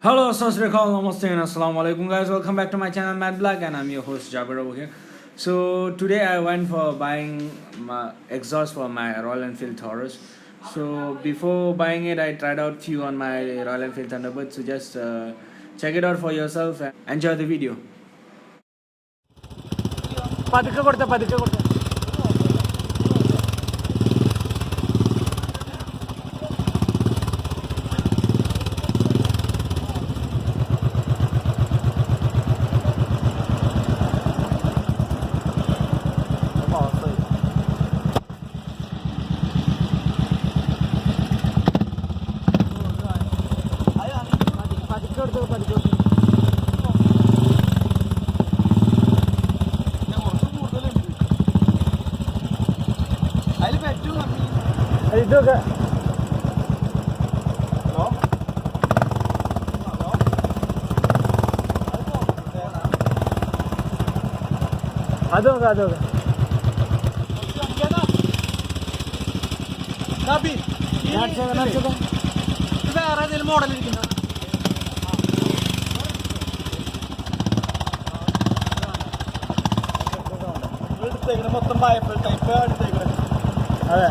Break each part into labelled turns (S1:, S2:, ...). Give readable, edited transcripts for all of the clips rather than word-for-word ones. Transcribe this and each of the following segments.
S1: Hello, Assalamualaikum, Namaste, and Assalamu alaikum, guys. Welcome back to my channel, Matt Black, and I'm your host, Jabir over here. So today I went for buying my exhaust for my Royal Enfield Taurus. So before buying it, I tried out few on my Royal Enfield Thunderbird. So just check it out for yourself and enjoy the video.
S2: ഇതൊക്കെ അതൊക്കെ അതൊക്കെ
S3: വേറെ ഏതെങ്കിലും model ഇരിക്കുന്നു മൊത്തം ബൈഫിൾ type എടുത്തേക്കുന്നത്
S2: അതെ.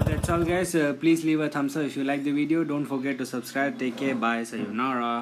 S1: That's all, guys. Please leave a thumbs up if you like the video. Don't forget to subscribe. Take care. Bye. Sayonara.